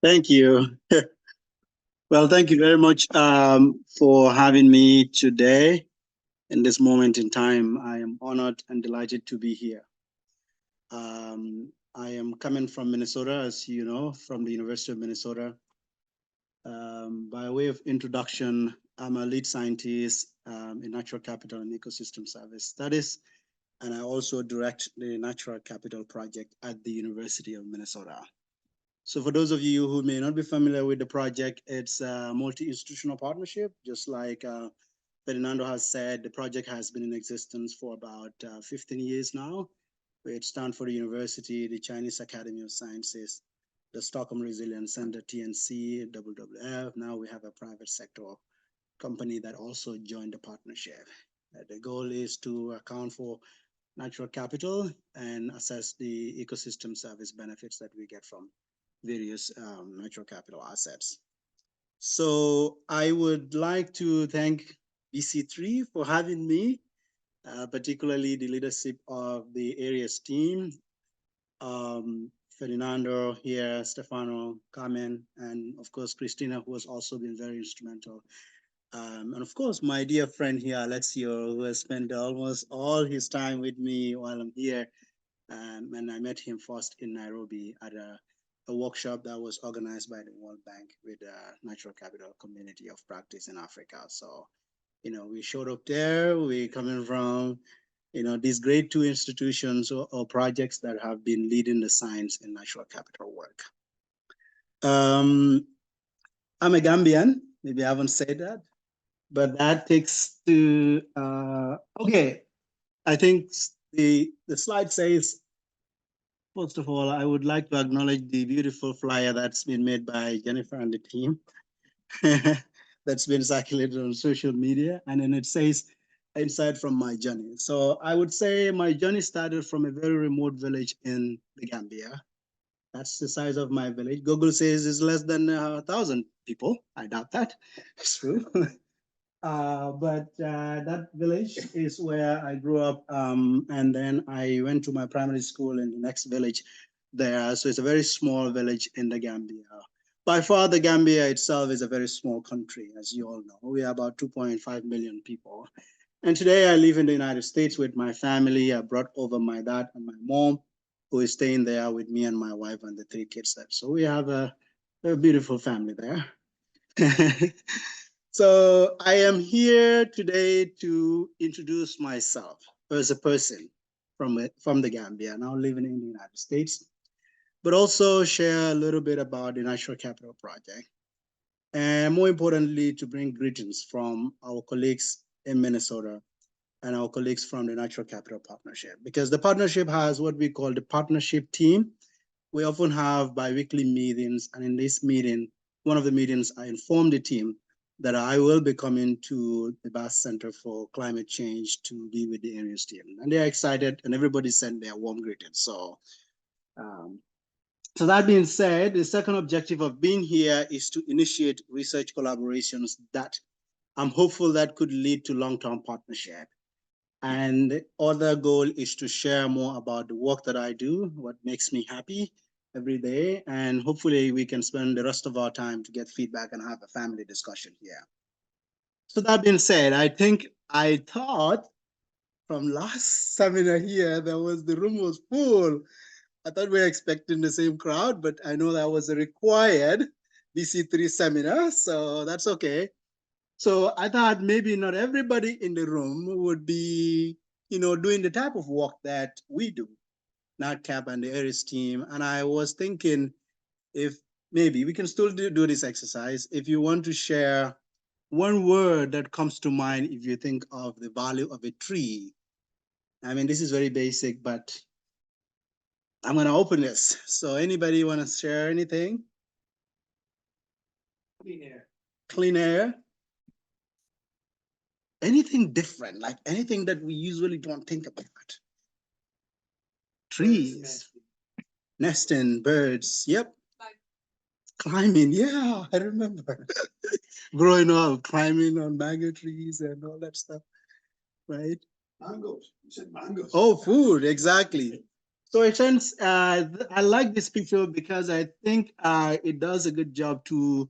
Thank you. Well, thank you very much for having me today. In this moment in time, I am honored and delighted to be here. I am coming from Minnesota, as you know, from the University of Minnesota. By way of introduction, I'm a lead scientist in natural capital and ecosystem service studies, and I also direct the Natural Capital Project at the University of Minnesota. So for those of you who may not be familiar with the project, it's a multi-institutional partnership. Just like Fernando has said, the project has been in existence for about 15 years now. It stands for the University, the Chinese Academy of Sciences, the Stockholm Resilience Center, TNC, WWF. Now we have a private sector company that also joined the partnership. The goal is to account for natural capital and assess the ecosystem service benefits that we get from various natural capital assets. So I would like to thank BC3 for having me, particularly the leadership of the areas team, Fernando here, Stefano, Carmen, and of course, Christina, who has also been very instrumental. And of course, my dear friend here, Alexio, who has spent almost all his time with me while I'm here. And I met him first in Nairobi at a workshop that was organized by the World Bank with the Natural Capital Community of Practice in Africa. So, we showed up there. We coming from, these great two institutions or projects that have been leading the science in natural capital work. I'm a Gambian. Maybe I haven't said that, but that takes to, okay. I think the slide says, first of all, I would like to acknowledge the beautiful flyer that's been made by Jennifer and the team that's been circulated on social media. And then it says, insight from my journey. So I would say my journey started from a very remote village in the Gambia. That's the size of my village. Google says it's less than 1,000 people. I doubt that. It's true. But that village is where I grew up, and then I went to my primary school in the next village there. So it's a very small village in the Gambia. By far, the Gambia itself is a very small country, as you all know. We are about 2.5 million people. And today I live in the United States with my family. I brought over my dad and my mom, who is staying there with me and my wife and the 3 kids there. So we have a beautiful family there. So I am here today to introduce myself as a person from the Gambia, now living in the United States, but also share a little bit about the Natural Capital Project, and more importantly, to bring greetings from our colleagues in Minnesota and our colleagues from the Natural Capital Partnership, because the partnership has what we call the partnership team. We often have bi-weekly meetings, and in this meeting, one of the meetings, I informed the team that I will be coming to the Bass Center for Climate Change to be with the areas team. And they're excited, and everybody sent their warm greetings. So, so that being said, the second objective of being here is to initiate research collaborations that I'm hopeful that could lead to long-term partnership. And the other goal is to share more about the work that I do, what makes me happy every day, and hopefully we can spend the rest of our time to get feedback and have a family discussion here. So that being said, I thought from last seminar here, the room was full. I thought we were expecting the same crowd, but I know that was a required BC3 seminar, so that's okay. So I thought maybe not everybody in the room would be, doing the type of work that we do, NatCap and the ARIS team. And I was thinking if maybe we can still do this exercise. If you want to share one word that comes to mind if you think of the value of a tree. I mean, this is very basic, but I'm going to open this. So anybody want to share anything? Clean air. Clean air. Anything different, like anything that we usually don't think about. Trees, nesting, birds, yep. Climbing, yeah, I remember. Growing up, climbing on mango trees and all that stuff, right? Mangoes, you said mangoes. Oh, food, exactly. So it turns, I like this picture because I think it does a good job to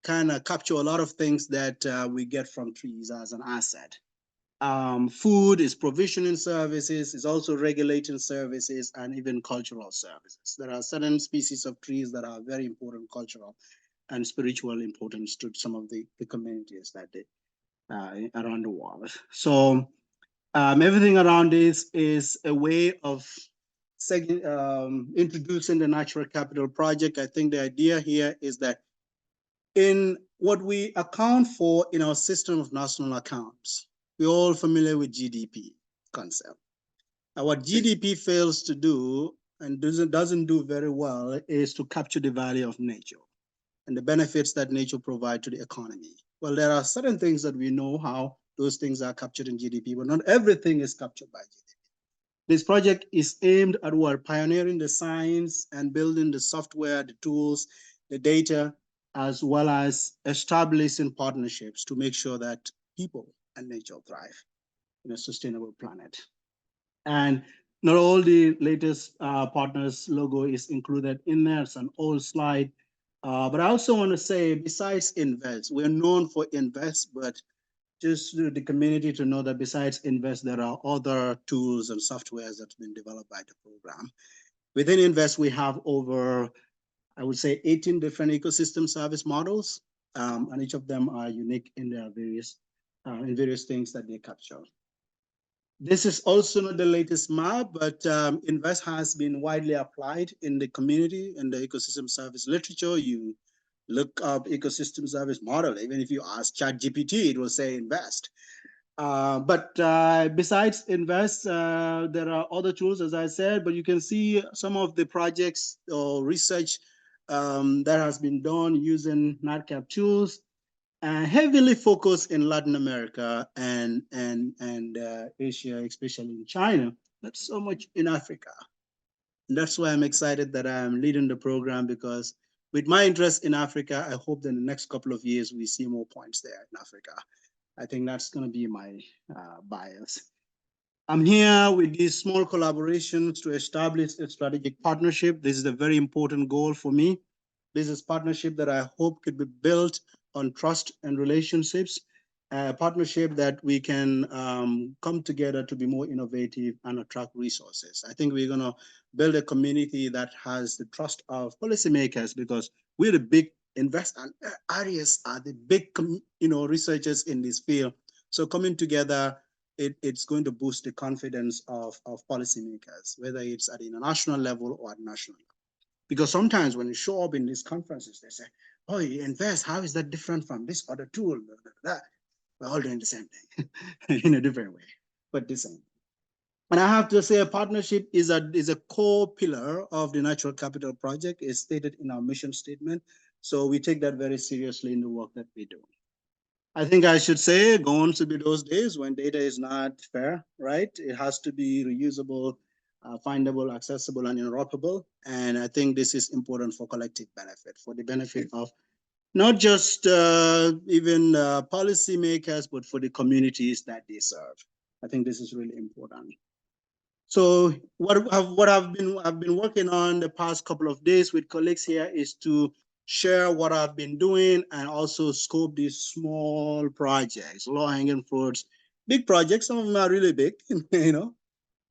kind of capture a lot of things that we get from trees as an asset. Food is provisioning services, is also regulating services, and even cultural services. There are certain species of trees that are very important cultural and spiritual importance to some of the communities that they around the world. So everything around this is a way of introducing the natural capital project. I think the idea here is that in what we account for in our system of national accounts, we're all familiar with GDP concept. And what GDP fails to do and doesn't do very well is to capture the value of nature and the benefits that nature provide to the economy. Well, there are certain things that we know how those things are captured in GDP, but not everything is captured by GDP. This project is aimed at what? Pioneering the science and building the software, the tools, the data, as well as establishing partnerships to make sure that people and nature thrive in a sustainable planet. And not all the latest partners logo is included in there. It's an old slide. But I also want to say, besides Invest, we're known for Invest, but just the community to know that besides Invest, there are other tools and softwares that's been developed by the program. Within Invest, we have over, I would say, 18 different ecosystem service models, and each of them are unique in their various things that they capture. This is also not the latest map, but Invest has been widely applied in the community and the ecosystem service literature. You look up ecosystem service model, even if you ask ChatGPT, it will say Invest. But besides Invest, there are other tools, as I said, but you can see some of the projects or research that has been done using NatCap tools, heavily focused in Latin America and Asia, especially in China, not so much in Africa. And that's why I'm excited that I'm leading the program, because with my interest in Africa, I hope that in the next couple of years we see more points there in Africa. I think that's going to be my bias. I'm here with these small collaborations to establish a strategic partnership. This is a very important goal for me. Business partnership that I hope could be built on trust and relationships, a partnership that we can come together to be more innovative and attract resources. I think we're going to build a community that has the trust of policymakers, because we're the big invest and areas are the big researchers in this field. So coming together, it's going to boost the confidence of policymakers, whether it's at the international level or at national level. Because sometimes when you show up in these conferences, they say, oh, you invest, how is that different from this other tool? We're all doing the same thing in a different way, but the same. And I have to say, a partnership is a core pillar of the Natural Capital Project, is stated in our mission statement. So we take that very seriously in the work that we do. I think I should say, going to be those days when data is not fair, right? It has to be reusable, findable, accessible, and interoperable. And I think this is important for collective benefit, for the benefit of not just even policymakers, but for the communities that they serve. I think this is really important. So what I've been working on the past couple of days with colleagues here is to share what I've been doing and also scope these small projects, low-hanging fruits, big projects. Some of them are really big,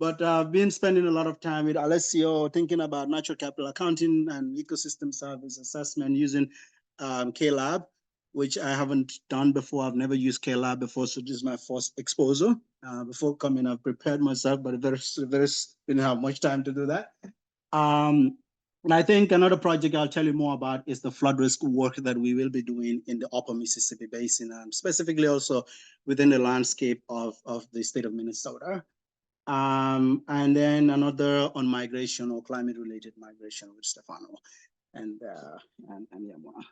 But I've been spending a lot of time with Alessio thinking about natural capital accounting and ecosystem service assessment using KLab, which I haven't done before. I've never used KLab before, so this is my first exposure. Before coming, I've prepared myself, but didn't have much time to do that. And I think another project I'll tell you more about is the flood risk work that we will be doing in the upper Mississippi Basin, and specifically also within the landscape of the state of Minnesota. And then another on migration or climate-related migration with Stefano and Yamuna.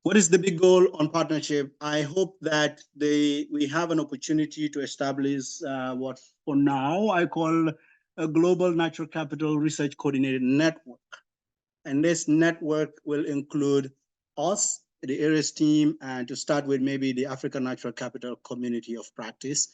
What is the big goal on partnership? I hope that we have an opportunity to establish what for now I call a global natural capital research coordinated network. And this network will include us, the ARIS team, and to start with maybe the African Natural Capital Community of Practice,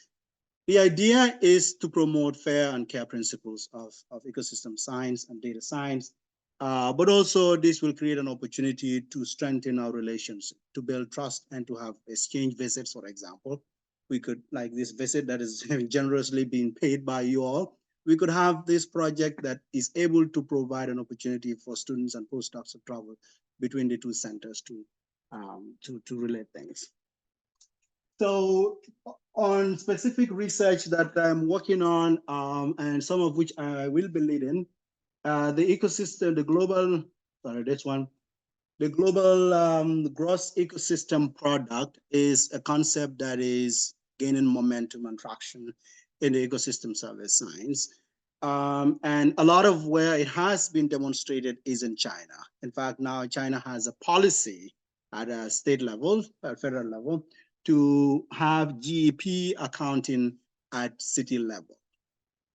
The idea is to promote fair and care principles of ecosystem science and data science, but also this will create an opportunity to strengthen our relations, to build trust and to have exchange visits, for example. We could, like this visit that is generously being paid by you all, we could have this project that is able to provide an opportunity for students and postdocs to travel between the two centers to relate things. So on specific research that I'm working on, and some of which I will be leading, the ecosystem, the global, sorry, this one, the global gross ecosystem product is a concept that is gaining momentum and traction in the ecosystem service science. And a lot of where it has been demonstrated is in China. In fact, now China has a policy at a state level, at federal level, to have GEP accounting at city level,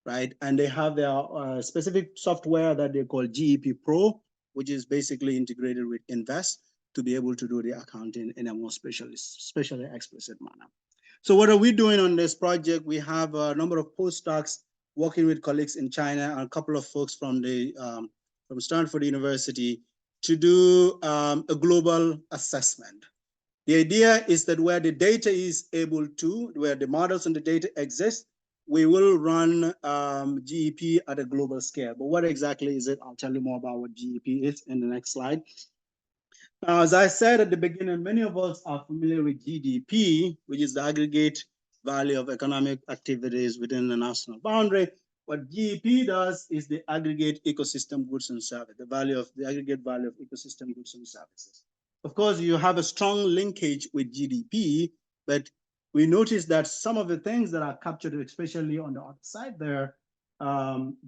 right? And they have their specific software that they call GEP Pro, which is basically integrated with Invest to be able to do the accounting in a more specially explicit manner. So what are we doing on this project? We have a number of postdocs working with colleagues in China and a couple of folks from Stanford University to do a global assessment. The idea is that where the data is able to, where the models and the data exist, we will run GEP at a global scale. But what exactly is it? I'll tell you more about what GEP is in the next slide. Now, as I said at the beginning, many of us are familiar with GDP, which is the aggregate value of economic activities within the national boundary. What GEP does is the aggregate ecosystem goods and services, the value of the aggregate value of ecosystem goods and services. Of course, you have a strong linkage with GDP, but we notice that some of the things that are captured, especially on the other side there,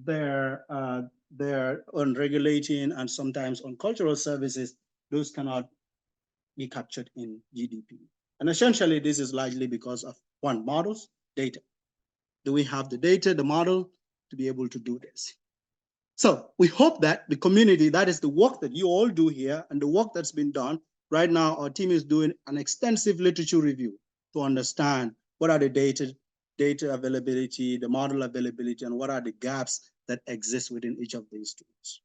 they're on regulating and sometimes on cultural services, those cannot be captured in GDP. And essentially, this is largely because of one, models, data. Do we have the data, the model to be able to do this? So we hope that the community, that is the work that you all do here and the work that's been done. Right now, our team is doing an extensive literature review to understand what are the data availability, the model availability, and what are the gaps that exist within each of these tools.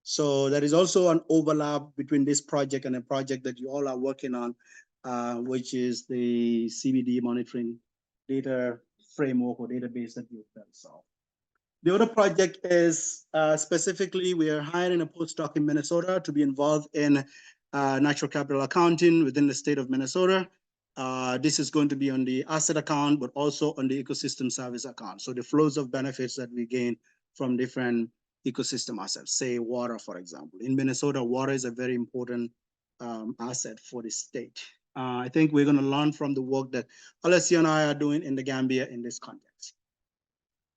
So there is also an overlap between this project and a project that you all are working on, which is the CBD monitoring data framework or database that you've built. So the other project is specifically, we are hiring a postdoc in Minnesota to be involved in natural capital accounting within the state of Minnesota. This is going to be on the asset account, but also on the ecosystem service account. So the flows of benefits that we gain from different ecosystem assets, say water, for example. In Minnesota, water is a very important asset for the state. I think we're going to learn from the work that Alessia and I are doing in the Gambia in this context.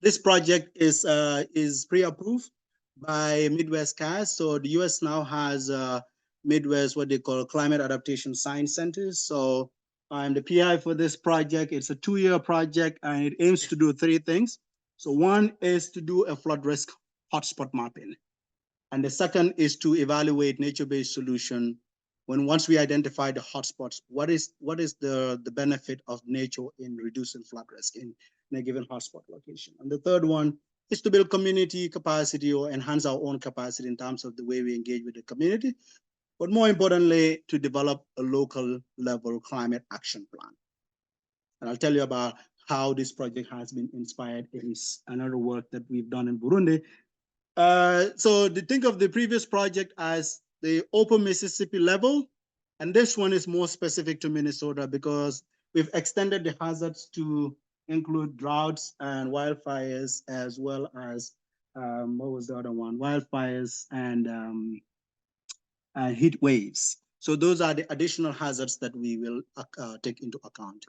This project is pre-approved by Midwest CAS. So the US now has Midwest, what they call climate adaptation science centers. So I'm the PI for this project. It's a 2-year project and it aims to do 3 things. So one is to do a flood risk hotspot mapping. And the second is to evaluate nature-based solution. Once we identify the hotspots, what is the benefit of nature in reducing flood risk in a given hotspot location? And the third one is to build community capacity or enhance our own capacity in terms of the way we engage with the community, but more importantly, to develop a local level climate action plan. And I'll tell you about how this project has been inspired in another work that we've done in Burundi. So think of the previous project as the Open Mississippi level, and this one is more specific to Minnesota because we've extended the hazards to include droughts and wildfires, as well as, what was the other one? Wildfires and heat waves. So those are the additional hazards that we will take into account.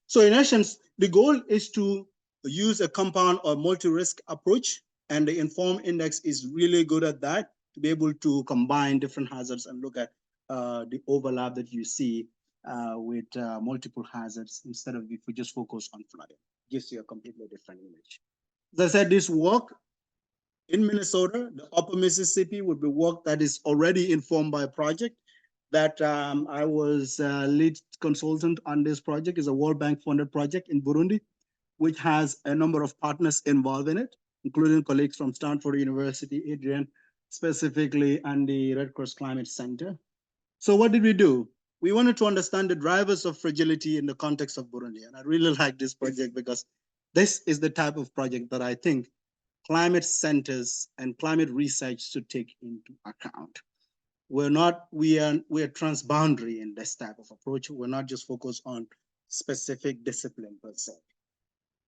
So in essence, the goal is to use a compound or multi-risk approach, and the Inform Index is really good at that, to be able to combine different hazards and look at the overlap that you see with multiple hazards instead of if we just focus on flooding. It gives you a completely different image. As I said, this work in Minnesota, the Upper Mississippi would be work that is already informed by a project that I was lead consultant on. This project is a World Bank funded project in Burundi. which has a number of partners involved in it, including colleagues from Stanford University, Adrian specifically, and the Red Cross Climate Center. So what did we do? We wanted to understand the drivers of fragility in the context of Burundi. And I really like this project because this is the type of project that I think climate centers and climate research should take into account. We are transboundary in this type of approach. We're not just focused on specific discipline per se.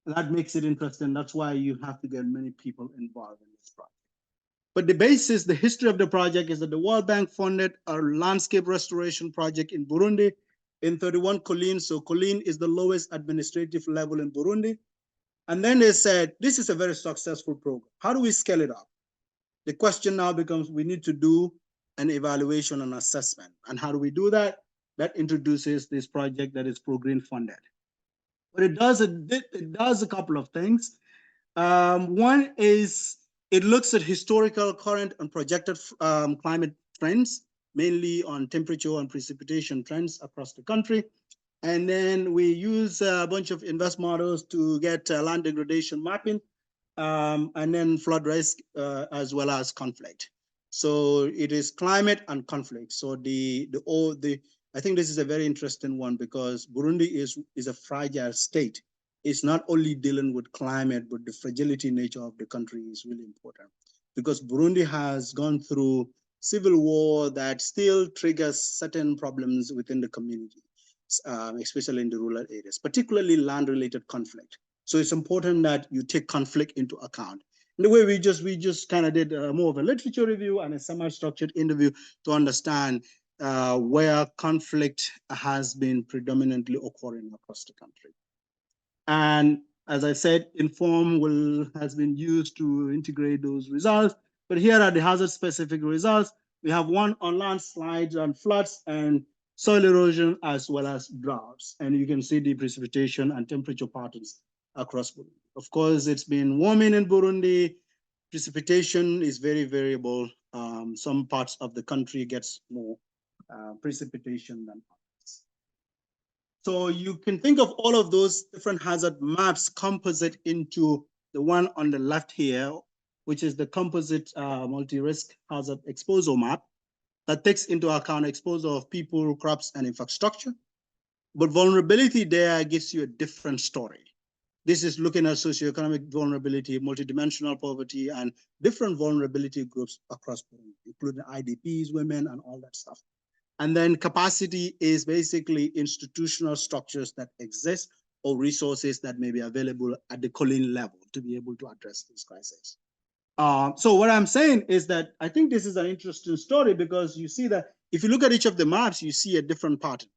That makes it interesting. That's why you have to get many people involved in this project. But the basis, the history of the project is that the World Bank funded a landscape restoration project in Burundi in 31 colines. So colline is the lowest administrative level in Burundi. And then they said, this is a very successful program. How do we scale it up? The question now becomes, we need to do an evaluation and assessment. And how do we do that? That introduces this project that is pro-green funded. But it does a couple of things. One is it looks at historical, current, and projected climate trends, mainly on temperature and precipitation trends across the country. And then we use a bunch of invest models to get land degradation mapping, and then flood risk, as well as conflict. So it is climate and conflict. So I think this is a very interesting one because Burundi is a fragile state. It's not only dealing with climate, but the fragility nature of the country is really important because Burundi has gone through civil war that still triggers certain problems within the community, especially in the rural areas, particularly land-related conflict. So it's important that you take conflict into account. In the way we just kind of did more of a literature review and a semi-structured interview to understand where conflict has been predominantly occurring across the country. And as I said, Inform has been used to integrate those results. But here are the hazard-specific results. We have one on landslides and floods and soil erosion, as well as droughts. And you can see the precipitation and temperature patterns across Burundi. Of course, it's been warming in Burundi. Precipitation is very variable. Some parts of the country gets more precipitation than others. So you can think of all of those different hazard maps composite into the one on the left here, which is the composite multi-risk hazard exposure map that takes into account exposure of people, crops, and infrastructure. But vulnerability there gives you a different story. This is looking at socioeconomic vulnerability, multidimensional poverty, and different vulnerability groups across Burundi, including IDPs, women, and all that stuff. And then capacity is basically institutional structures that exist or resources that may be available at the colline level to be able to address this crisis. So what I'm saying is that I think this is an interesting story because you see that if you look at each of the maps, you see a different pattern.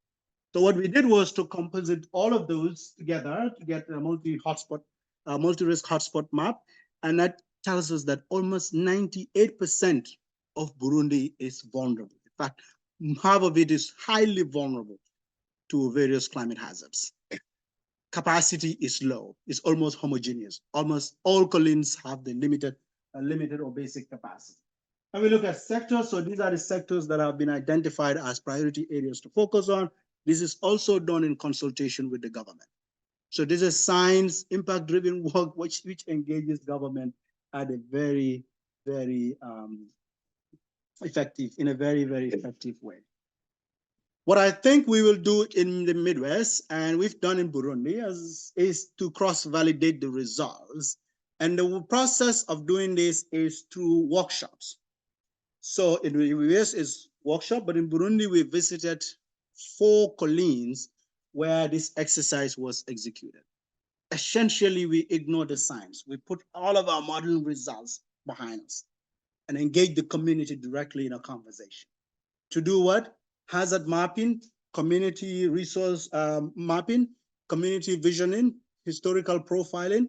So what we did was to composite all of those together to get a multi-risk hotspot map. And that tells us that almost 98% of Burundi is vulnerable. In fact, half of it is highly vulnerable to various climate hazards. Capacity is low. It's almost homogeneous. Almost all collines have the limited or basic capacity. And we look at sectors. So these are the sectors that have been identified as priority areas to focus on. This is also done in consultation with the government. So this is science, impact-driven work, which engages government at a very, very effective, in a very, very effective way. What I think we will do in the Midwest, and we've done in Burundi, is to cross-validate the results. And the process of doing this is through workshops. So in the US is workshop, but in Burundi, we visited 4 collines where this exercise was executed. Essentially, we ignore the science. We put all of our modeling results behind us and engage the community directly in a conversation. To do what? Hazard mapping, community resource mapping, community visioning, historical profiling,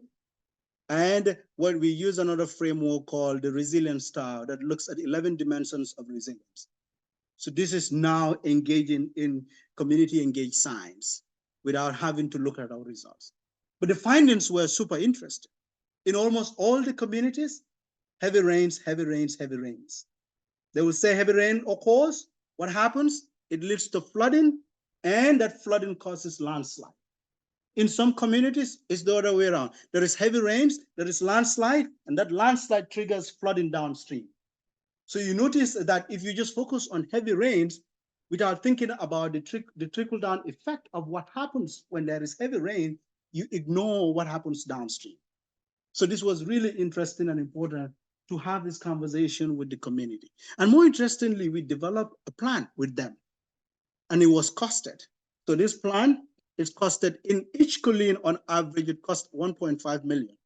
and what we use another framework called the resilience style that looks at 11 dimensions of resilience. So this is now engaging in community engaged science without having to look at our results. But the findings were super interesting. In almost all the communities, heavy rains, heavy rains, heavy rains. They will say heavy rain occurs. What happens? It leads to flooding, and that flooding causes landslide. In some communities, it's the other way around. There is heavy rains, there is landslide, and that landslide triggers flooding downstream. So you notice that if you just focus on heavy rains without thinking about the trickle-down effect of what happens when there is heavy rain, you ignore what happens downstream. So this was really interesting and important to have this conversation with the community. And more interestingly, we developed a plan with them, and it was costed. So this plan is costed in each colleen on average, it cost 1.5 million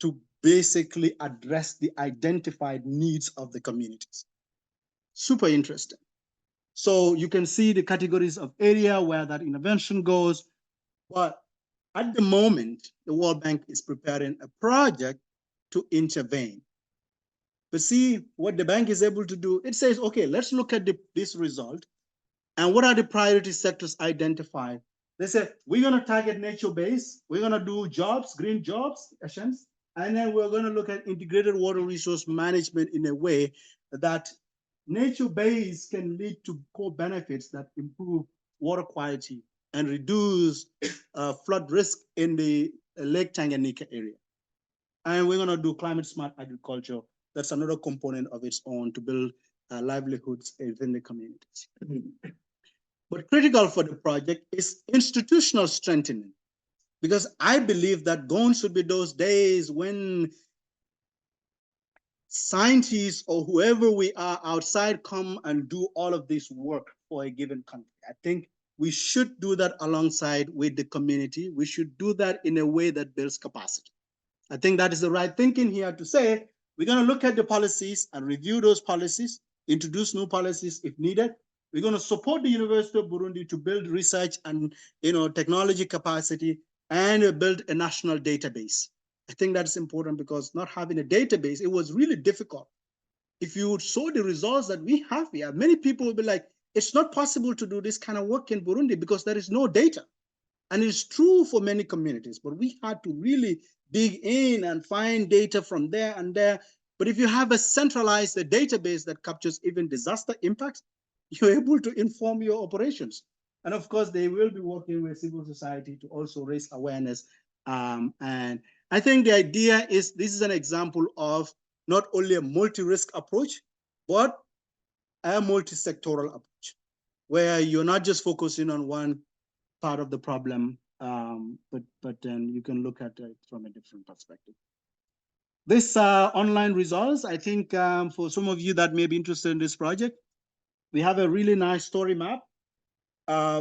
to basically address the identified needs of the communities. Super interesting. So you can see the categories of area where that intervention goes. But at the moment, the World Bank is preparing a project to intervene. But see what the bank is able to do. It says, okay, let's look at this result. And what are the priority sectors identified? They said, we're going to target nature base. We're going to do jobs, green jobs, actions. And then we're going to look at integrated water resource management in a way that nature base can lead to core benefits that improve water quality and reduce flood risk in the Lake Tanganyika area. And we're going to do climate smart agriculture. That's another component of its own to build livelihoods within the communities. But critical for the project is institutional strengthening, because I believe that gone should be those days when scientists or whoever we are outside come and do all of this work for a given country. I think we should do that alongside with the community. We should do that in a way that builds capacity. I think that is the right thinking here to say, we're going to look at the policies and review those policies, introduce new policies if needed. We're going to support the University of Burundi to build research and technology capacity and build a national database. I think that's important because not having a database, it was really difficult. If you saw the results that we have here, many people will be like, it's not possible to do this kind of work in Burundi because there is no data. And it's true for many communities, but we had to really dig in and find data from there and there. But if you have a centralized database that captures even disaster impacts, you're able to inform your operations. And of course, they will be working with civil society to also raise awareness. And I think the idea is this is an example of not only a multi-risk approach, but a multi-sectoral approach, where you're not just focusing on one part of the problem, but then you can look at it from a different perspective. This online results, I think for some of you that may be interested in this project, we have a really nice story map.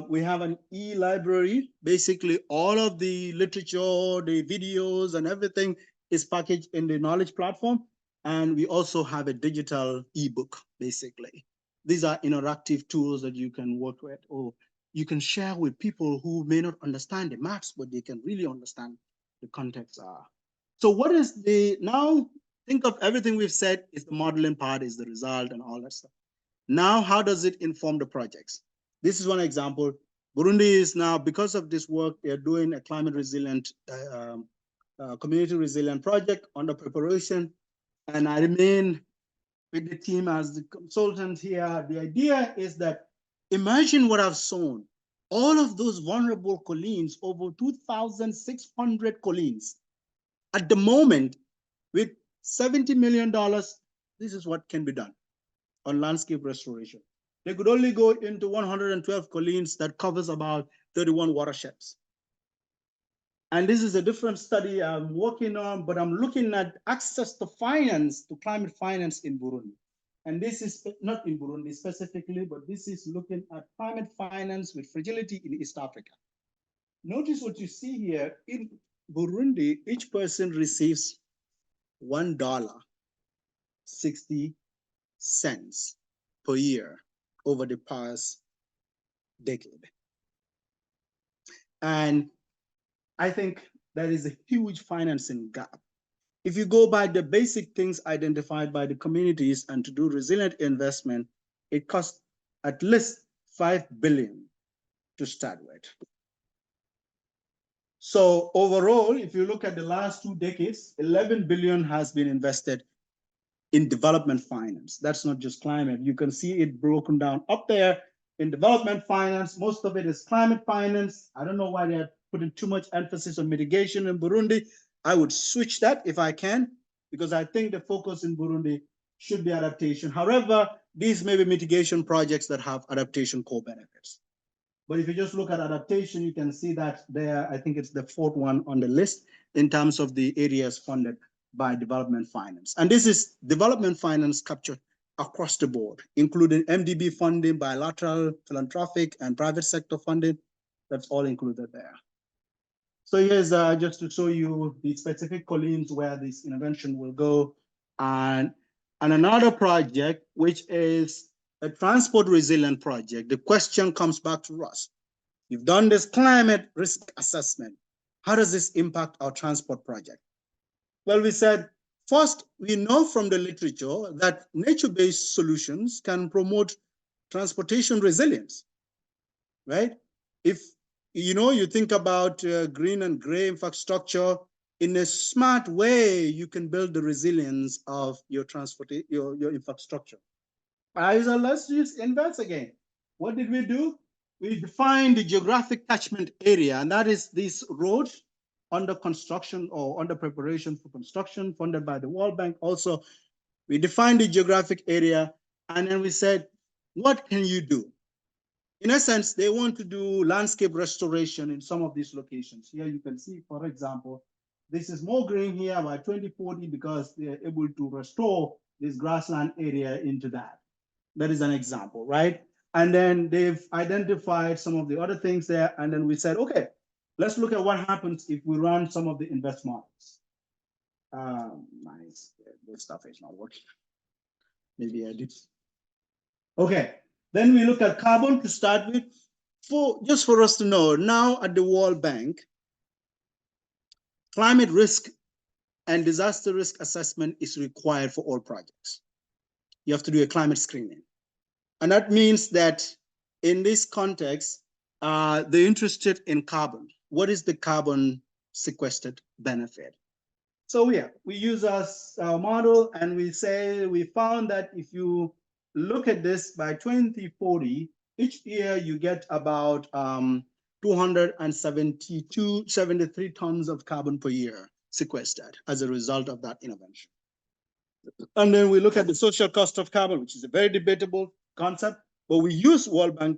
We have an e-library. Basically, all of the literature, the videos, and everything is packaged in the knowledge platform. And we also have a digital ebook, basically. These are interactive tools that you can work with, or you can share with people who may not understand the maps, but they can really understand the context. So what is now think of everything we've said is the modeling part, is the result and all that stuff. Now, how does it inform the projects? This is one example. Burundi is now, because of this work, they're doing a climate resilient, community resilient project under preparation. And I remain with the team as the consultant here. The idea is that imagine what I've shown. All of those vulnerable colleens, over 2,600 colleens. At the moment, with $70 million, this is what can be done on landscape restoration. They could only go into 112 colleens that covers about 31 watersheds. And this is a different study I'm working on, but I'm looking at access to finance, to climate finance in Burundi. And this is not in Burundi specifically, but this is looking at climate finance with fragility in East Africa. Notice what you see here. In Burundi, each person receives $1.60 per year over the past decade. And I think that is a huge financing gap. If you go by the basic things identified by the communities and to do resilient investment, it costs at least 5 billion to start with. So overall, if you look at the last 2 decades, 11 billion has been invested in development finance. That's not just climate. You can see it broken down up there in development finance. Most of it is climate finance. I don't know why they're putting too much emphasis on mitigation in Burundi. I would switch that if I can, because I think the focus in Burundi should be adaptation. However, these may be mitigation projects that have adaptation core benefits. But if you just look at adaptation, you can see that there, I think it's the fourth one on the list in terms of the areas funded by development finance. And this is development finance captured across the board, including MDB funding, bilateral, philanthropic, and private sector funding. That's all included there. So here's just to show you the specific columns where this intervention will go. And another project, which is a transport resilient project. The question comes back to us. You've done this climate risk assessment. How does this impact our transport project? Well, we said, first, we know from the literature that nature-based solutions can promote transportation resilience, right? If you think about green and gray infrastructure, in a smart way, you can build the resilience of your your infrastructure. So let's just invest again. What did we do? We defined the geographic catchment area, and that is this road under construction or under preparation for construction, funded by the World Bank. Also, we defined the geographic area, and then we said, what can you do? In essence, they want to do landscape restoration in some of these locations. Here you can see, for example, this is more green here by 2040 because they're able to restore this grassland area into that. That is an example, right? And then they've identified some of the other things there. And then we said, okay, let's look at what happens if we run some of the invest models. Nice, this stuff is not working. Maybe I did. Okay, then we look at carbon to start with. Just for us to know, now at the World Bank, climate risk and disaster risk assessment is required for all projects. You have to do a climate screening. And that means that in this context, they're interested in carbon. What is the carbon sequestered benefit? So yeah, we use our model and we say, we found that if you look at this by 2040, each year you get about 73 tons of carbon per year sequestered as a result of that intervention. And then we look at the social cost of carbon, which is a very debatable concept, but we use World Bank,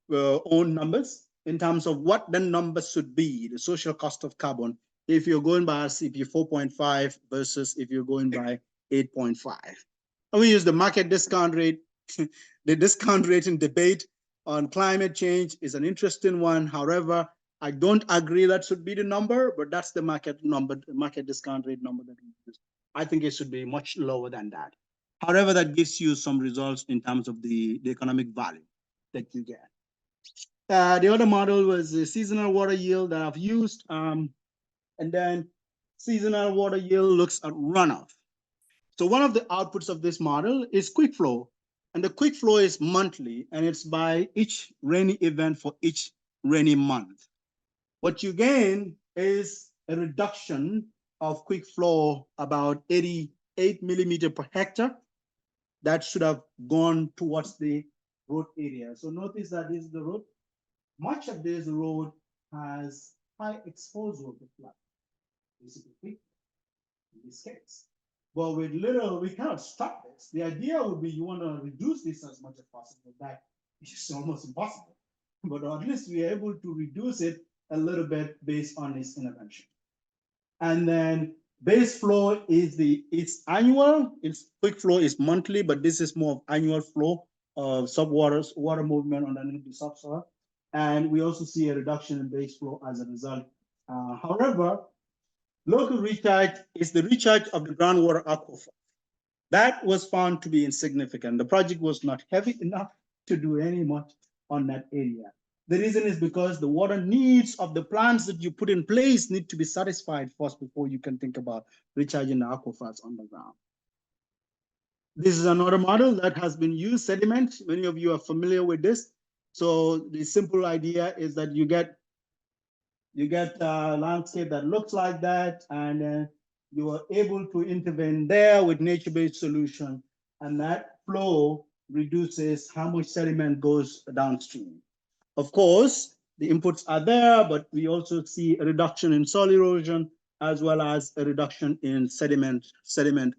own numbers in terms of what the numbers should be, the social cost of carbon, if you're going by RCP 4.5 versus if you're going by 8.5. And we use the market discount rate. The discount rate in debate on climate change is an interesting one. However, I don't agree that should be the number, but that's the market number, the market discount rate number that we use. I think it should be much lower than that. However, that gives you some results in terms of the economic value that you get. The other model was the seasonal water yield that I've used. And then seasonal water yield looks at runoff. So one of the outputs of this model is quick flow. And the quick flow is monthly, and it's by each rainy event for each rainy month. What you gain is a reduction of quick flow about 88 millimeter per hectare. That should have gone towards the road area. So notice that this is the road. Much of this road has high exposure to flood, basically, in this case. But with little, we cannot stop this. The idea would be you want to reduce this as much as possible. That is almost impossible. But at least we are able to reduce it a little bit based on this intervention. And then base flow is it's annual. Its quick flow is monthly, but this is more of annual flow of water movement underneath the subsoil. And we also see a reduction in base flow as a result. However, local recharge is the recharge of the groundwater aquifer. That was found to be insignificant. The project was not heavy enough to do any much on that area. The reason is because the water needs of the plants that you put in place need to be satisfied first before you can think about recharging the aquifers underground. This is another model that has been used, sediment. Many of you are familiar with this. So the simple idea is that you get a landscape that looks like that, and you are able to intervene there with nature-based solution, and that flow reduces how much sediment goes downstream. Of course, the inputs are there, but we also see a reduction in soil erosion as well as a reduction in sediment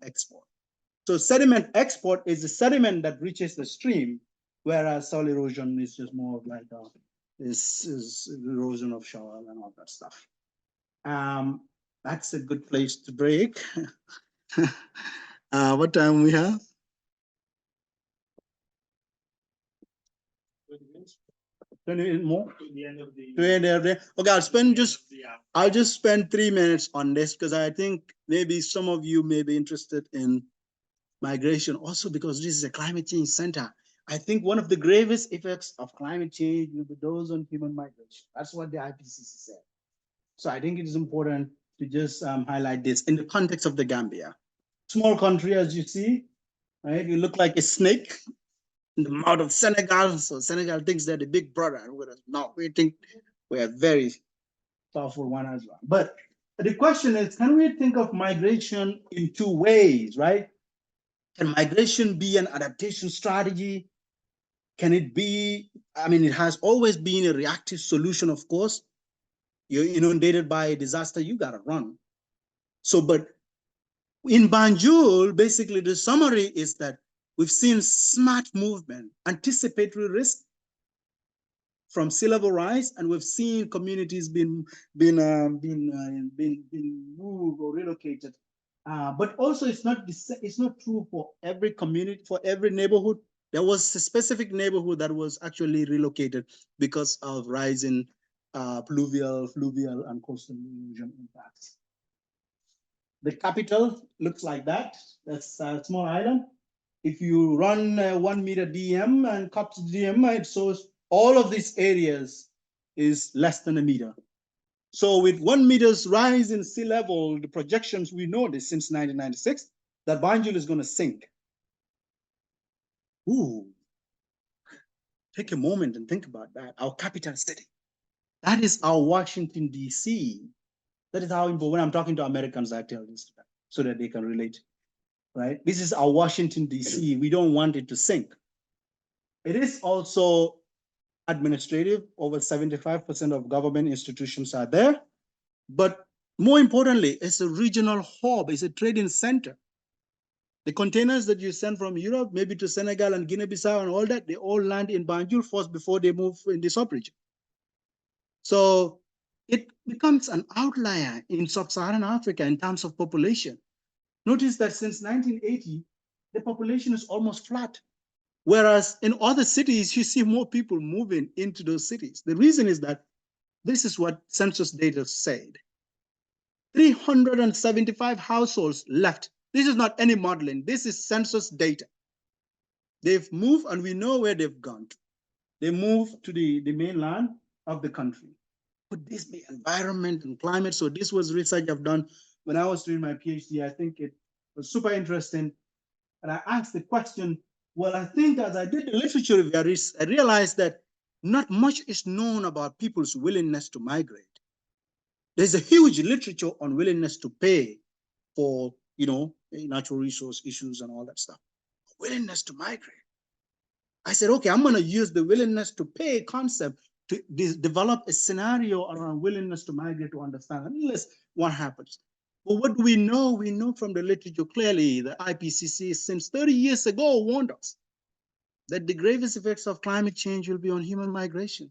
export. So sediment export is the sediment that reaches the stream, whereas soil erosion is just more of like is erosion of soil and all that stuff. That's a good place to break. What time we have? 20 minutes. 20 minutes more? To the end of the okay, I'll just spend 3 minutes on this because I think maybe some of you may be interested in migration also because this is a climate change center. I think one of the gravest effects of climate change will be those on human migration. That's what the IPCC said. So I think it is important to just highlight this in the context of the Gambia. Small country, as you see, right? You look like a snake in the mouth of Senegal. So Senegal thinks they're the big brother. No, we think we are very powerful one as well. But the question is, can we think of migration in two ways, right? Can migration be an adaptation strategy? Can it be, I mean, it has always been a reactive solution, of course. You're inundated by a disaster, you gotta run. So, but in Banjul, basically the summary is that we've seen smart movement, anticipatory risk from sea level rise, and we've seen communities being moved or relocated. But also, it's not true for every community, for every neighborhood. There was a specific neighborhood that was actually relocated because of rising fluvial, and coastal erosion impacts. The capital looks like that. That's a small island. If you run 1 meter DM and cut to DM, it shows all of these areas is less than a meter. So with 1 meter's rise in sea level, the projections we know this since 1996, that Banjul is going to sink. Ooh, take a moment and think about that. Our capital city. That is our Washington, D.C. That is how important. When I'm talking to Americans, I tell this to them so that they can relate. Right? This is our Washington, D.C. We don't want it to sink. It is also administrative. Over 75% of government institutions are there. But more importantly, it's a regional hub. It's a trading center. The containers that you send from Europe, maybe to Senegal and Guinea-Bissau and all that, they all land in Banjul first before they move in the sub-region. So it becomes an outlier in sub-Saharan Africa in terms of population. Notice that since 1980, the population is almost flat. Whereas in other cities, you see more people moving into those cities. The reason is that this is what census data said. 375 households left. This is not any modeling. This is census data. They've moved, and we know where they've gone to. They moved to the mainland of the country. Could this be environment and climate? So this was research I've done when I was doing my PhD. I think it was super interesting. And I asked the question, well, I think as I did the literature review, I realized that not much is known about people's willingness to migrate. There's a huge literature on willingness to pay for, natural resource issues and all that stuff. Willingness to migrate. I said, okay, I'm going to use the willingness to pay concept to develop a scenario around willingness to migrate to understand what happens. But what do we know? We know from the literature clearly the IPCC since 30 years ago warned us that the gravest effects of climate change will be on human migration.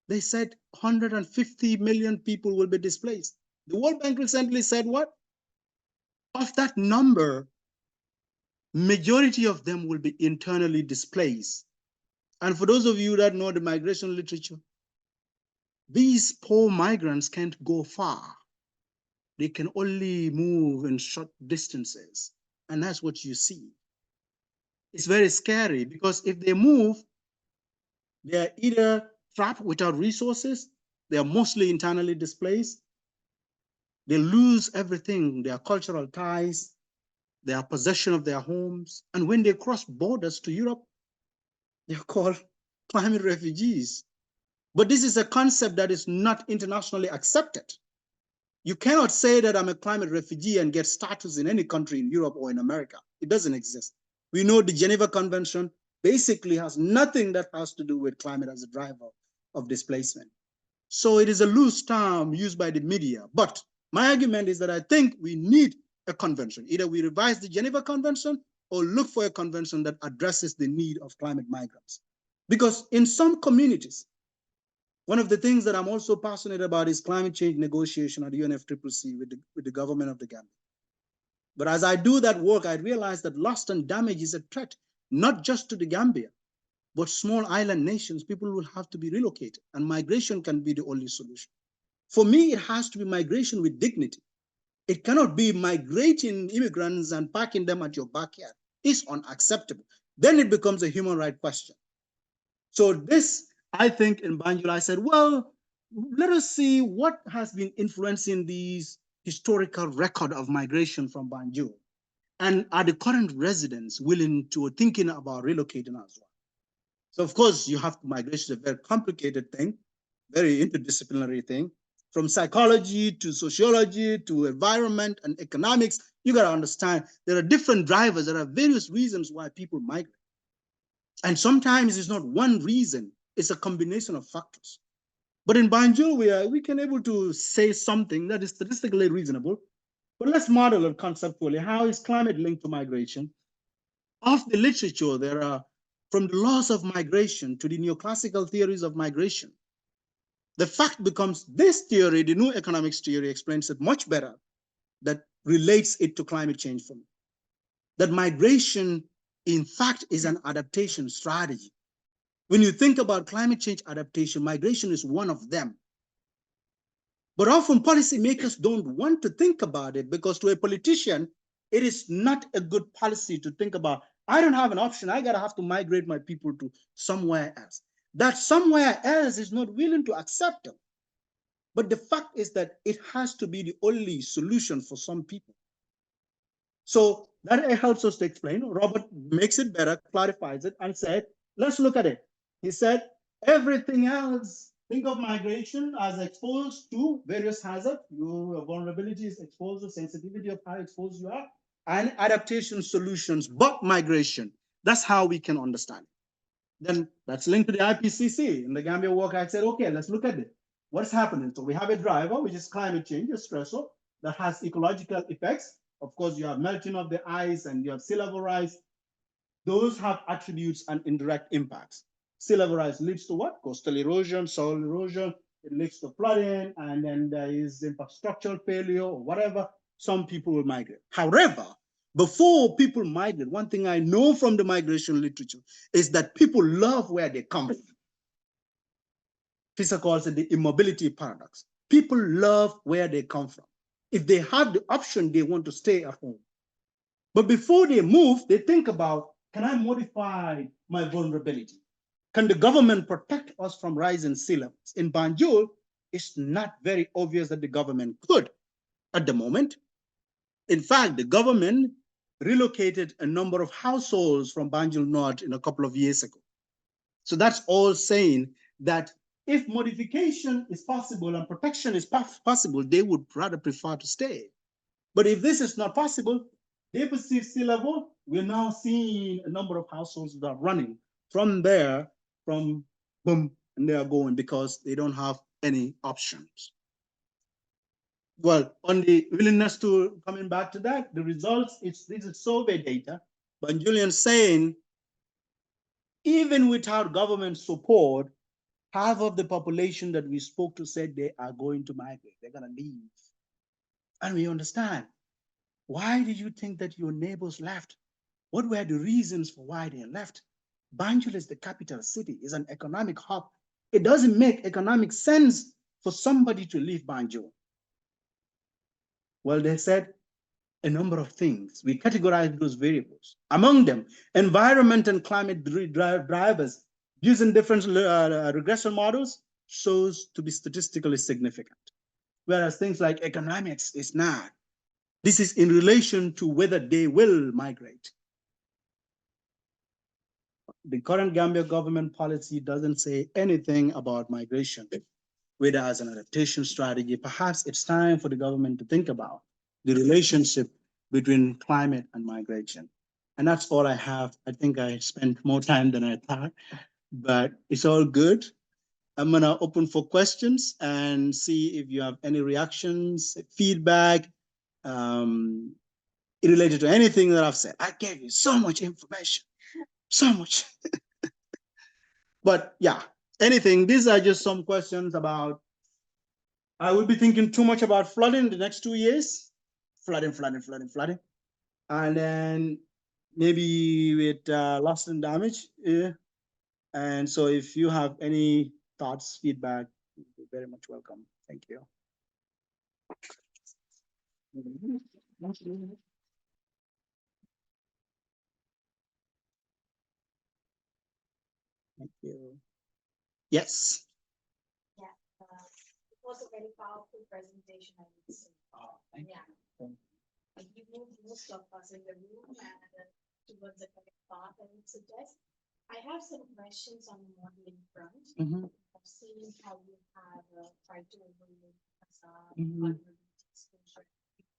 They said 150 million people will be displaced. The World Bank recently said what? Of that number, majority of them will be internally displaced. And for those of you that know the migration literature, these poor migrants can't go far. They can only move in short distances. And that's what you see. It's very scary because if they move, they're either trapped without resources, they are mostly internally displaced, they lose everything, their cultural ties, their possession of their homes. And when they cross borders to Europe, they're called climate refugees. But this is a concept that is not internationally accepted. You cannot say that I'm a climate refugee and get status in any country in Europe or in America. It doesn't exist. We know the Geneva Convention basically has nothing that has to do with climate as a driver of displacement. So it is a loose term used by the media. But my argument is that I think we need a convention. Either we revise the Geneva Convention or look for a convention that addresses the need of climate migrants. Because in some communities, one of the things that I'm also passionate about is climate change negotiation at UNFCCC with the government of the Gambia. But as I do that work, I realize that loss and damage is a threat, not just to the Gambia, but small island nations. People will have to be relocated, and migration can be the only solution. For me, it has to be migration with dignity. It cannot be migrating immigrants and parking them at your backyard. It's unacceptable. Then it becomes a human rights question. So this, I think in Banjul, I said, well, let us see what has been influencing these historical record of migration from Banjul. And are the current residents willing to thinking about relocating as well? So of course, you have to migration is a very complicated thing, very interdisciplinary thing. From psychology to sociology to environment and economics, you got to understand there are different drivers. There are various reasons why people migrate. And sometimes it's not one reason, it's a combination of factors. But in Banjul, we can able to say something that is statistically reasonable. But let's model it conceptually. How is climate linked to migration? Of the literature, there are from the laws of migration to the neoclassical theories of migration. The fact becomes this theory, the new economics theory, explains it much better, that relates it to climate change for me. That migration, in fact, is an adaptation strategy. When you think about climate change adaptation, migration is one of them. But often policymakers don't want to think about it because to a politician, it is not a good policy to think about. I don't have an option. I gotta have to migrate my people to somewhere else. That somewhere else is not willing to accept them. But the fact is that it has to be the only solution for some people. So that helps us to explain. Robert makes it better, clarifies it, and said, let's look at it. He said, everything else, think of migration as exposed to various hazards. Your vulnerability is exposed to sensitivity of how exposed you are, and adaptation solutions, but migration. That's how we can understand it. Then that's linked to the IPCC. In the Gambia work, I said, okay, let's look at it. What's happening? So we have a driver, which is climate change, a stressor that has ecological effects. Of course, you have melting of the ice and you have sea level rise. Those have attributes and indirect impacts. Sea level rise leads to what? Coastal erosion, soil erosion. It leads to flooding, and then there is infrastructural failure or whatever. Some people will migrate. However, before people migrate, one thing I know from the migration literature is that people love where they come from. Fisher calls it the immobility paradox. People love where they come from. If they have the option, they want to stay at home. But before they move, they think about, can I modify my vulnerability? Can the government protect us from rising sea levels? In Banjul, it's not very obvious that the government could at the moment. In fact, the government relocated a number of households from Banjul North in a couple of years ago. So that's all saying that if modification is possible and protection is possible, they would rather prefer to stay. But if this is not possible, they perceive sea level. We're now seeing a number of households that are running from there, from boom, and they are going because they don't have any options. Well, on the willingness to coming back to that, the results, this is survey data, but Julian saying, even without government support, half of the population that we spoke to said they are going to migrate, they're gonna leave. And we understand. Why did you think that your neighbors left? What were the reasons for why they left? Banjul is the capital city, is an economic hub. It doesn't make economic sense for somebody to leave Banjul. Well, they said a number of things. We categorized those variables. Among them, environment and climate drivers using different regression models shows to be statistically significant. Whereas things like economics is not. This is in relation to whether they will migrate. The current Gambia government policy doesn't say anything about migration, whether as an adaptation strategy. Perhaps it's time for the government to think about the relationship between climate and migration. And that's all I have. I think I spent more time than I thought, but it's all good. I'm gonna open for questions and see if you have any reactions, feedback, related to anything that I've said. I gave you so much information, so much. But yeah, anything. These are just some questions about. I will be thinking too much about flooding the next 2 years. Flooding. And then maybe with loss and damage. Yeah. And so if you have any thoughts, feedback, you're very much welcome. Thank you. Thank you. Yes. Yeah, it was a very powerful presentation, I would say. Oh, thank Yeah. you. You moved most of us in the room and towards the correct path, I would suggest. I have some questions on the modeling front. I've seen how you have tried to overlay vulnerability, exposure,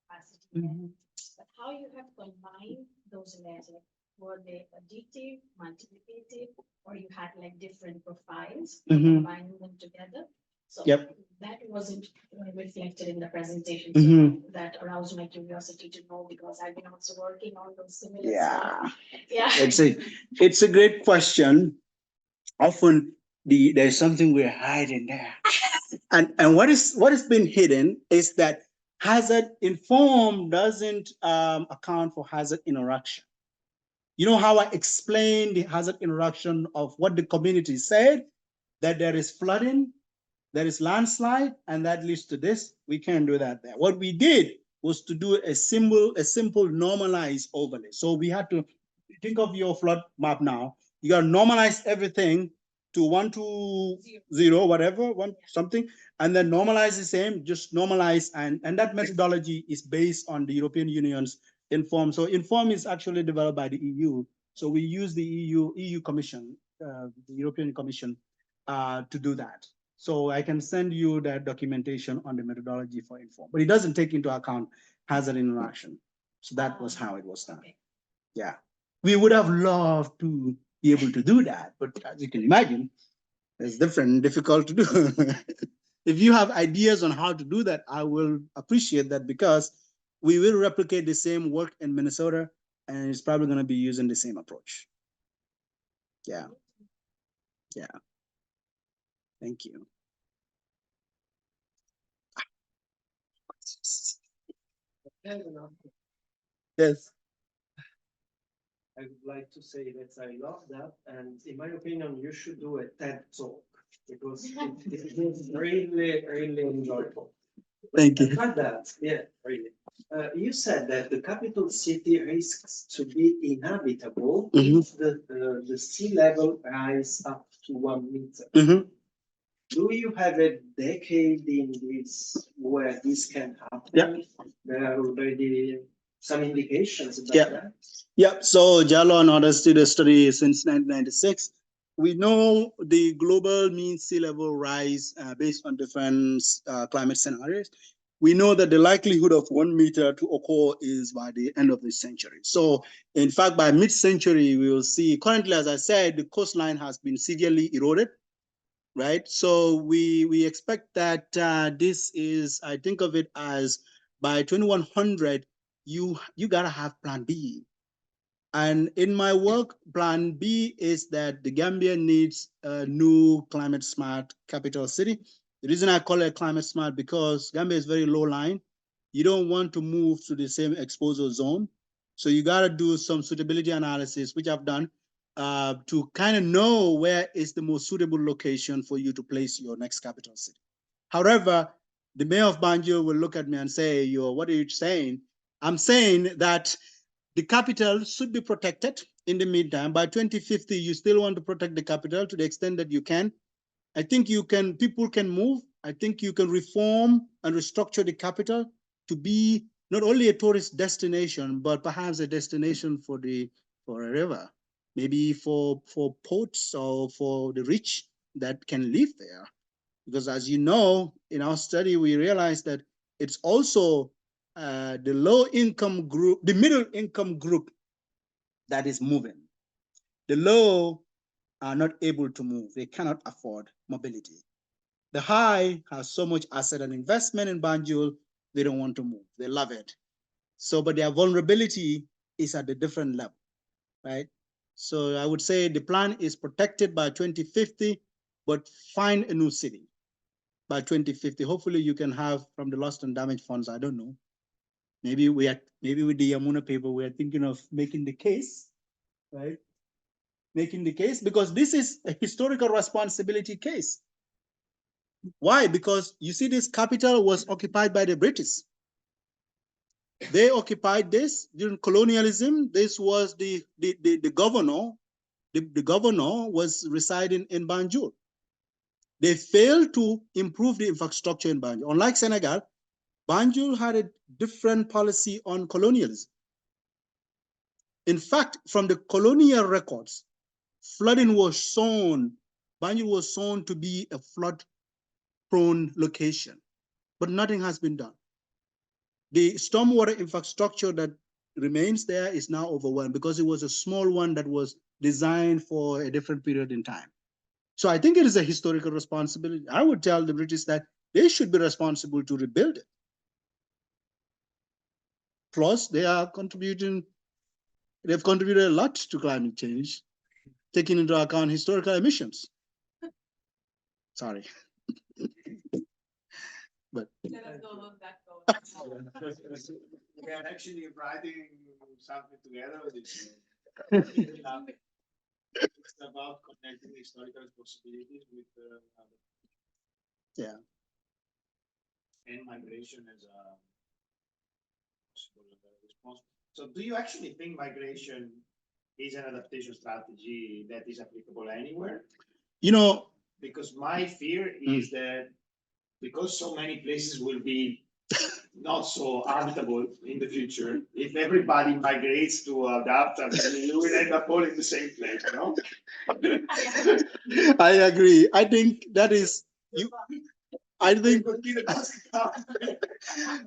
capacity, but how you have combined those layers, like were they additive, multiplicative, or you had like different profiles, combining them together? So that wasn't reflected in the presentation. So that aroused my curiosity to know, because I've been also working on those similar stuff. Yeah. It's a great question. Often there's something we're hiding there. And what has been hidden is that hazard inform doesn't account for hazard interaction. You know how I explained the hazard interaction of what the community said, that there is flooding, there is landslide, and that leads to this. We can't do that there. What we did was to do a simple normalized overlay. So we had to think of your flood map now. You got to normalize everything to 120, whatever, one something, and then normalize the same, just normalize. And that methodology is based on the European Union's Inform. So Inform is actually developed by the EU. So we use the EU Commission, the European Commission, to do that. So I can send you that documentation on the methodology for Inform, but it doesn't take into account hazard interaction. So that was how it was done. Yeah. We would have loved to be able to do that, but as you can imagine, it's difficult to do. If you have ideas on how to do that, I will appreciate that, because we will replicate the same work in Minnesota, and it's probably going to be using the same approach. Yeah. Yeah. Thank you. Yes. I would like to say that I love that, and in my opinion, you should do a TED talk, because it was really enjoyable. Thank you. But that, yeah, really. You said that the capital city risks to be inhabitable if the sea level rise up to 1 meter. Do you have a decade in this where this can happen? Yeah. There are already some indications about that. Yeah. So Jallo and others did a study since 1996. We know the global mean sea level rise based on different climate scenarios. We know that the likelihood of 1 meter to occur is by the end of the century. So in fact, by mid-century, we will see, currently, as I said, the coastline has been severely eroded, right? So we expect that this is, I think of it as by 2100, you gotta have plan B. And in my work, plan B is that the Gambia needs a new climate smart capital city. The reason I call it climate smart, because Gambia is very low lying. You don't want to move to the same exposure zone. So you got to do some suitability analysis, which I've done, to kind of know where is the most suitable location for you to place your next capital city. However, the mayor of Banjul will look at me and say, what are you saying? I'm saying that the capital should be protected in the meantime. By 2050, you still want to protect the capital to the extent that you can. I think people can move. I think you can reform and restructure the capital to be not only a tourist destination, but perhaps a destination for a river, maybe for ports or for the rich that can live there. Because as you know, in our study, we realized that it's also the low income group, the middle income group that is moving. The low are not able to move. They cannot afford mobility. The high has so much asset and investment in Banjul, they don't want to move. They love it. So, but their vulnerability is at a different level, right? So I would say the plan is protected by 2050, but find a new city by 2050. Hopefully you can have from the lost and damaged funds, I don't know. Maybe with the Yamuna paper, we are thinking of making the case, right? Making the case because this is a historical responsibility case. Why? Because you see, this capital was occupied by the British. They occupied this during colonialism. This was the governor. The governor was residing in Banjul. They failed to improve the infrastructure in Banjul. Unlike Senegal, Banjul had a different policy on colonialism. In fact, from the colonial records, flooding was shown, Banjul was shown to be a flood-prone location, but nothing has been done. The stormwater infrastructure that remains there is now overwhelmed because it was a small one that was designed for a different period in time. So I think it is a historical responsibility. I would tell the British that they should be responsible to rebuild it. Plus, they are contributing, they've contributed a lot to climate change, taking into account historical emissions. Sorry. But We are actually writing something together with this. It's about connecting historical responsibilities with yeah. and migration as a possible response. So do you actually think migration is an adaptation strategy that is applicable anywhere? You know, because my fear is that because so many places will be not so habitable in the future, if everybody migrates to adapt, I mean, you will end up all in the same place, you know? I agree. I think that is you. I think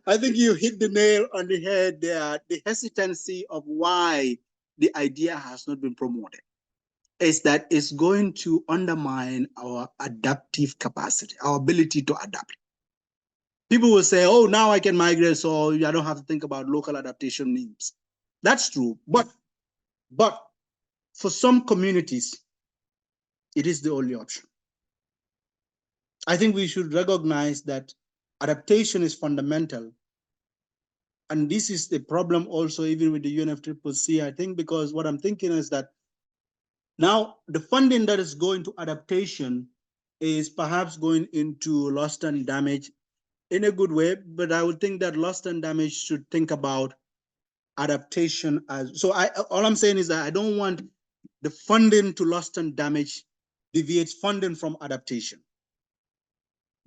I think you hit the nail on the head there. The hesitancy of why the idea has not been promoted is that it's going to undermine our adaptive capacity, our ability to adapt. People will say, oh, now I can migrate, so I don't have to think about local adaptation needs. That's true. But for some communities, it is the only option. I think we should recognize that adaptation is fundamental. And this is the problem also even with the UNFCCC, I think, because what I'm thinking is that now the funding that is going to adaptation is perhaps going into lost and damage in a good way, but I would think that lost and damage should think about adaptation as, so all I'm saying is that I don't want the funding to lost and damage deviates funding from adaptation.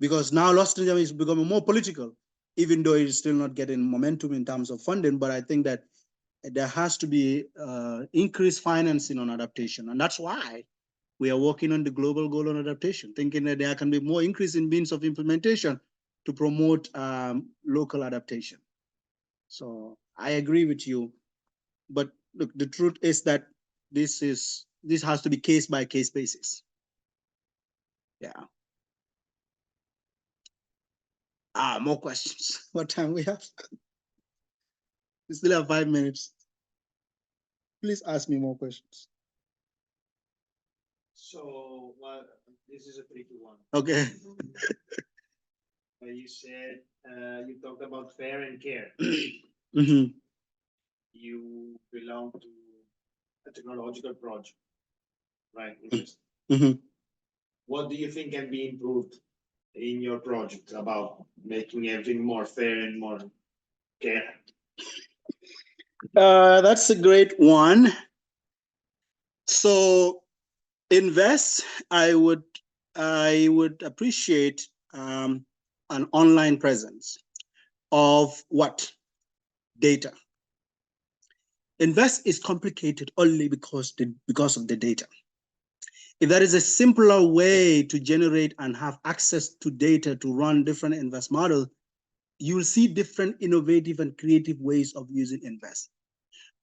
Because now lost and damage is becoming more political, even though it is still not getting momentum in terms of funding, but I think that there has to be increased financing on adaptation. And that's why we are working on the global goal on adaptation, thinking that there can be more increase in means of implementation to promote local adaptation. So I agree with you, but look, the truth is that this has to be case by case basis. Yeah. More questions. What time we have? We still have 5 minutes. Please ask me more questions. So, well, this is a tricky one. Okay. You said you talked about fair and care. Mm-hmm. You belong to a technological project, right? Mm-hmm. What do you think can be improved in your project about making everything more fair and more care? That's a great one. So invest, I would appreciate an online presence of what? Data. Invest is complicated only because of the data. If there is a simpler way to generate and have access to data to run different invest models, you'll see different innovative and creative ways of using invest.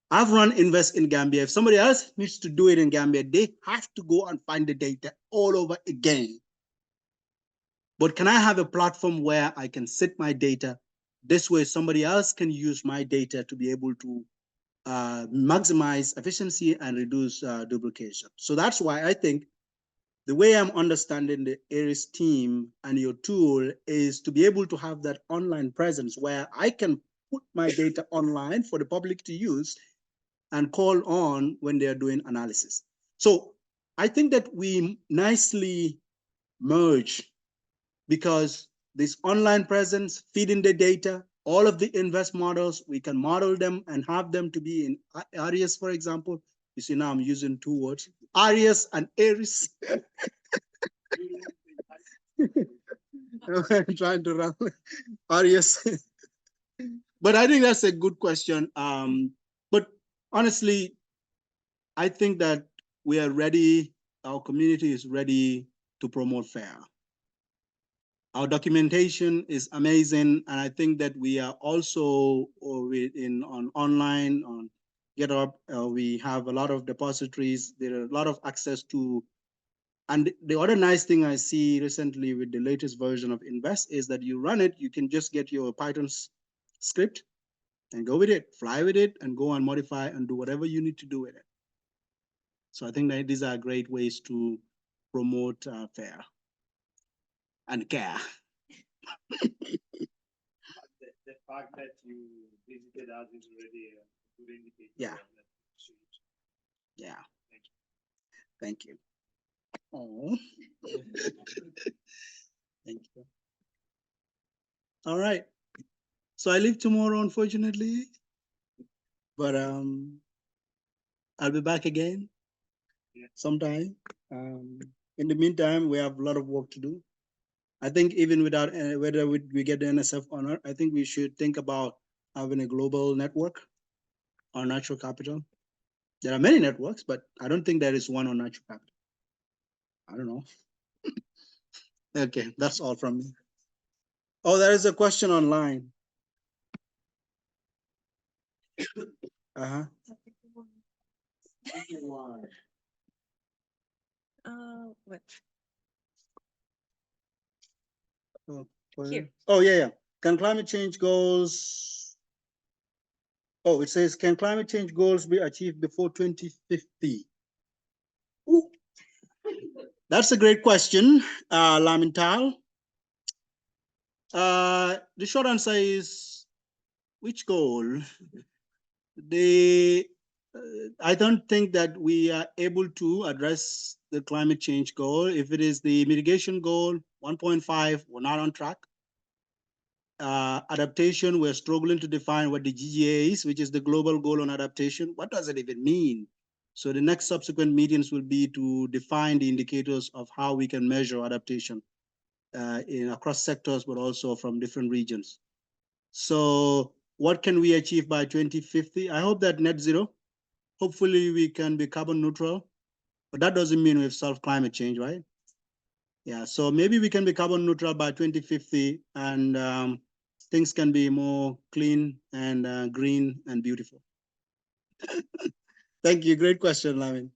I've run Invest in Gambia. If somebody else needs to do it in Gambia, they have to go and find the data all over again. But can I have a platform where I can sit my data? This way, somebody else can use my data to be able to maximize efficiency and reduce duplication. So that's why I think the way I'm understanding the Aries team and your tool is to be able to have that online presence where I can put my data online for the public to use and call on when they're doing analysis. So I think that we nicely merge because this online presence, feeding the data, all of the invest models, we can model them and have them to be in Aries, for example. You see, now I'm using two words, Aries and Aries. I'm trying to run Aries. But I think that's a good question. But honestly, I think that we are ready, our community is ready to promote FAIR. Our documentation is amazing, and I think that we are also on online, on GitHub. We have a lot of depositories. There are a lot of access to, and the other nice thing I see recently with the latest version of Invest is that you run it, you can just get your Python script and go with it, fly with it, and go and modify and do whatever you need to do with it. So I think that these are great ways to promote FAIR and care. The fact that you visited us is already a good indicator. Yeah. of that change. Yeah. Thank you. Oh. Thank you. All right. So I leave tomorrow, unfortunately, but I'll be back again sometime. In the meantime, we have a lot of work to do. I think even without whether we get the NSF honor, I think we should think about having a global network on natural capital. There are many networks, but I don't think there is one on natural capital. I don't know. Okay, that's all from me. Oh, there is a question online. Uh-huh. What? Here. Oh, yeah. Can climate change goals? Oh, it says, can climate change goals be achieved before 2050? Ooh. That's a great question, Lamintal. The short answer is, which goal? I don't think that we are able to address the climate change goal. If it is the mitigation goal, 1.5, we're not on track. Adaptation, we're struggling to define what the GGA is, which is the global goal on adaptation. What does it even mean? So the next subsequent meetings will be to define the indicators of how we can measure adaptation across sectors, but also from different regions. So what can we achieve by 2050? I hope that net zero, hopefully we can be carbon neutral, but that doesn't mean we've solved climate change, right? Yeah, so maybe we can be carbon neutral by 2050 and things can be more clean and green and beautiful. Thank you, great question, Lamin.